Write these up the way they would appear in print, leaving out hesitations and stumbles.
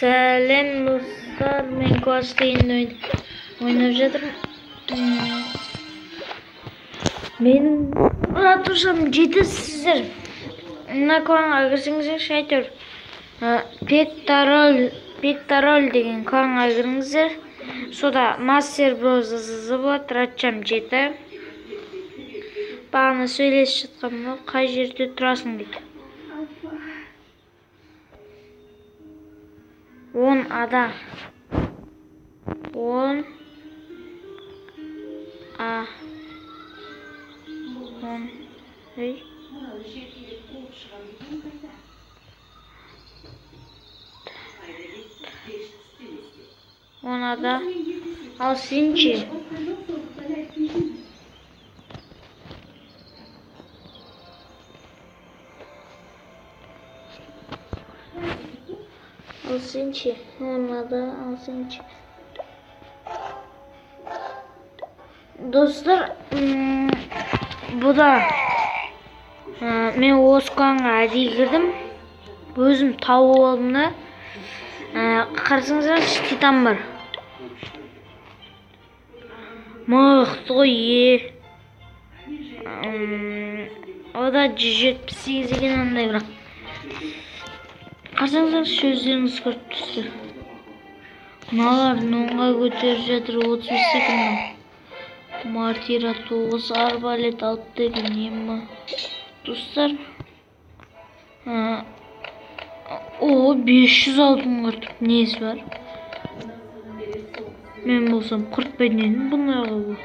Сәлем достар, мен класс дегенде ойнап жатырмын. Менің ратушам 7, сіздер мына кланға кірсеңіздерші, әйтеуір Пектороль деген кланға кіріңіздер. Сода Мастер Броз ызы болады, ратшам 7. Бағана сөйлесіп жатқанмын, қай жерде тұрасың дейді. 10 ада. 10 ада. Ал сенші? Достар, бұда мен осы кланға әдейі кірдім. Өзім тауып алдым да. Қарасаңыздар, титан бар. Мықты ғой, О да 178 екен, андай бірақ. Қарасаңыздар, сөздеріңіз көріп түсті. Мыналар 10-ға көтеріп жатыр, 35 секунд. Мартира 9, арбалет 6 деген ема. Достар, 500 алтын құртып, несі бар? Мен болсам құртпайын едім бұнарға бұл.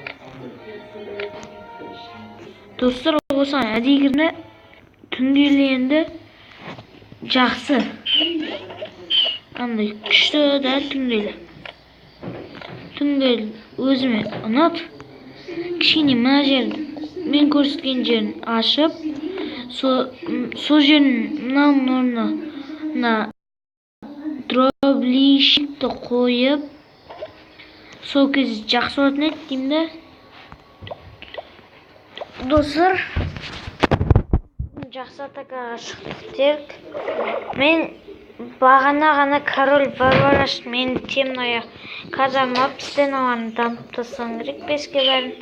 Достар, осыған әдейі кірді, түнгелі жақсы. Андай күшті да түнгелі. Түнгелі өзіме ұнат. Кішкене мына жерді, мен көрсеткен жерін ашып, сол жерін мынаның орнына дроблишікті қойып, сол кез жақсы болатын еді деймін да. Достар, жақсы атакаға шықтық терк. Мен бағана ғана король барбар аштым. Мен темная казарма пістенованы дамып тастаған керек, 5-ке бәрін.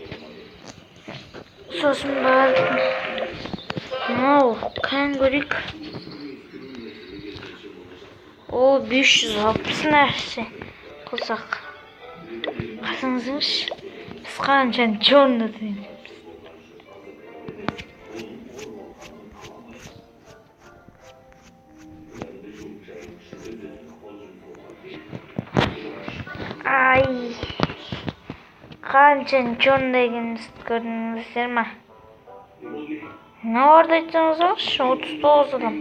Сосын бардым. Мынау, кән көрейік. 560 нәрсе қылсақ. Қасыңызыңыз, біз қаншаны жорында дейміз. Қаншаны жорында екенімізді көрдіңіздер ма? Не орда айтсаңыздар, 39 адам.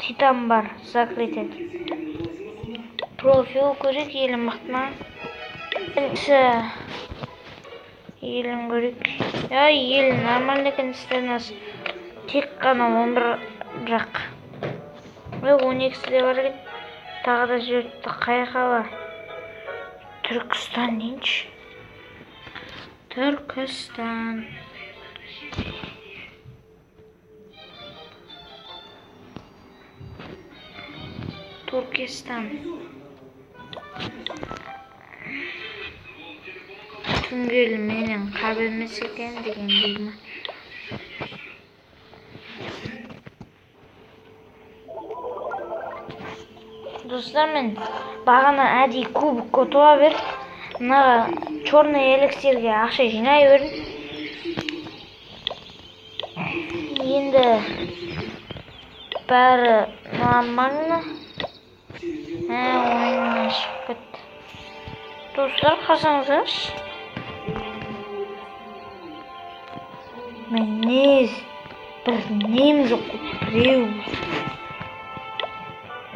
Титан бар, закрытен. Профил көрек, елім мақтына. Елім көрек. Елім нормально екен істеріңіз. Тек қана 11 бірақ. 12-де бар екен. Тағы да жөртті қай қала? Түркістан дейінші. Түркістан. Түнгелі менен қабілмес екен деген деймін. Достар, мен бағана әдей кубик көтуа беріп, мынаға черный эликсирге ақша жинай бердім. Енді бәрі нормально. Ойыннан шығып кетті. Достар, қарсаңыздаршы. Мен бір нем жоқ, біреу.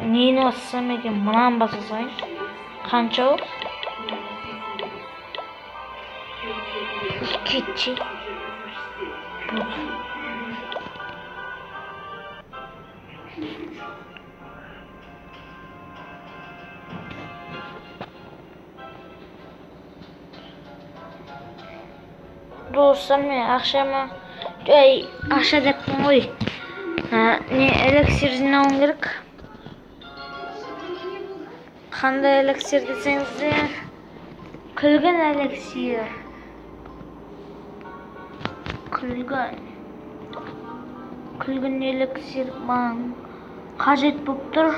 Нені бассам екен, мұнан басасайын. Қанша ол? Кетші. Dostlar, men ақша деппін ғой. Не эликсир жинауым керек. Қандай эликсир десеңіздер, күлгін эликсир. Күлгін эликсир маған қажет болып тұр.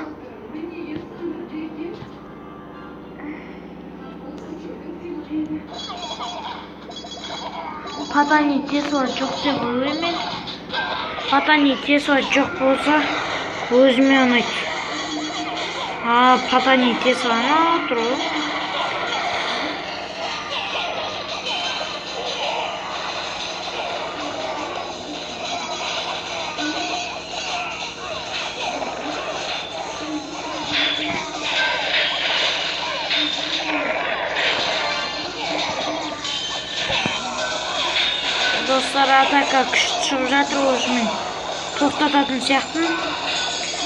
Патани Тесла жоқ деп ойлаймын. Патани Тесла жоқ болса, өзіме ұнайды. Патани Тесланы тұру. Достар, атака күшті шығып жатыр, осымен тоқтататын сияқтымын.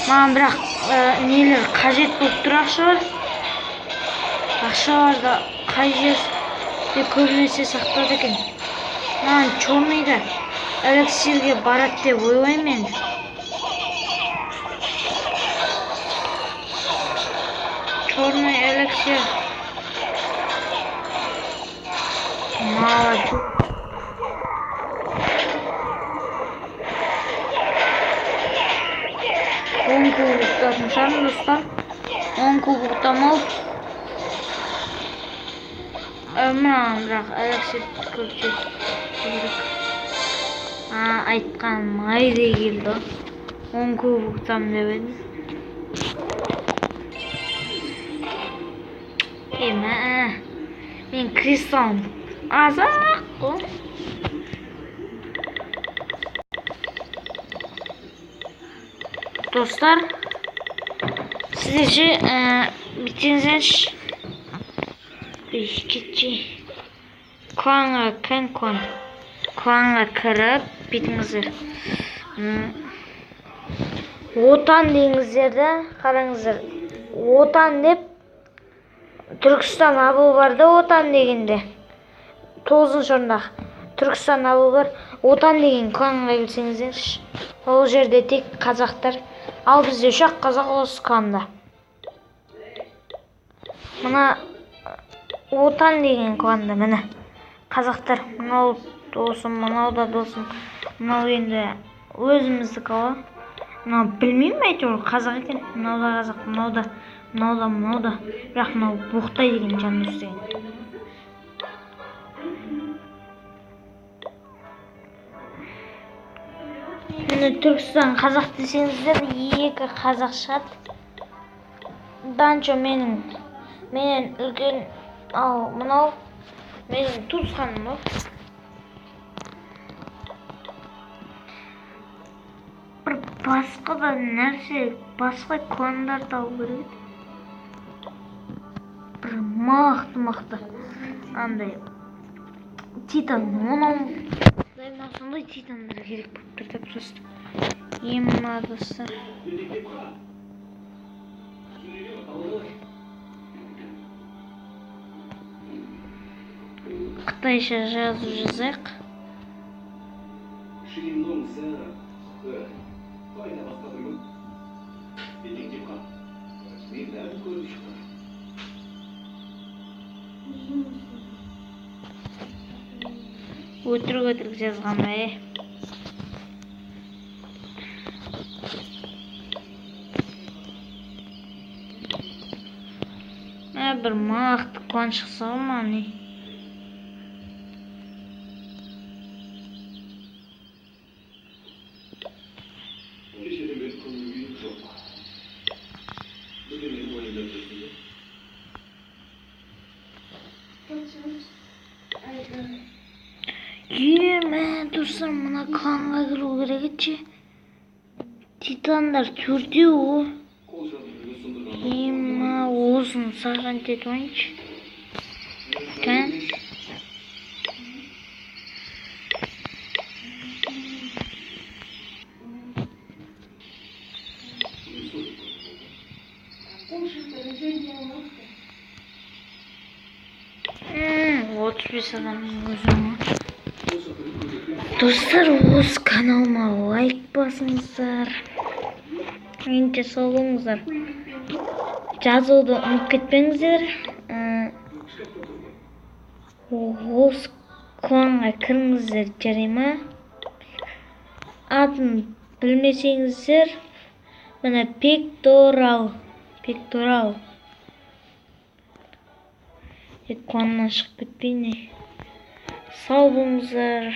Маған бірақ нелер қажет болып тұр, ақшаларды қай жерде көбінесе сақтады екен. Маған черныйда эликсирге барады деп ойлаймын енді. Черный эликсир. Молодец. Кубоктарын шығармын, достар. 10 кубоктан алып. Маған бірақ эликсир көпшілік керек. Айтқан майда келді. 10 кубоктан деп едім. Мен кристалым азақ қой. Dostlar, sizce bitirseniz ikkinchi Kuanga kirib bitіңіздер. Отан деңіздерді қараңыздар. Отан деп Түркістан абыл барды, отан дегенде 9-шы орында Түркістан абыл бар. Отан деген Kuanga келсеңіздер, ол жерде тек қазақтар. Ал бізде үш-ақ қазақ осқанда. Мына отан деген кланда, міне қазақтар, мынау досым, мынау да досым, мынау енді өзіміздікі ғой. Мынау білмеймін, әйтеуір қазақ екен. Мынау да қазақ, мынау да. Бірақ мынау Боқтай деген жандос деген. Түркістан қазақ десеңіздер, екі қазақ шығады. Данчо менің үлкен, ал мынау менің туысқаным ғой. Бір басқа да нәрсе, басқа кландар табу керек. Бір мықты. Андай Титан, сондай титандар керек болып тұр деп просто. Ема, достар. Қытайша жазайық. Өтірік жазған ба, бір мықты клан шықса ма не? Достар, мына кланға кіру керек еді. Титандар төртеу. Осын саған тет ойыншы. Кән? Вот бес адамның өзім. Достар, осы каналыма лайк басыңыздар. Менде солыңыздар. жазууду унутуп кетпеңиздер. Осконга кириңиздер, жарайма? Атын билмесеңиздер, мына пекторал. Экрандан чыгып кетпейин. Сау болуңуздар.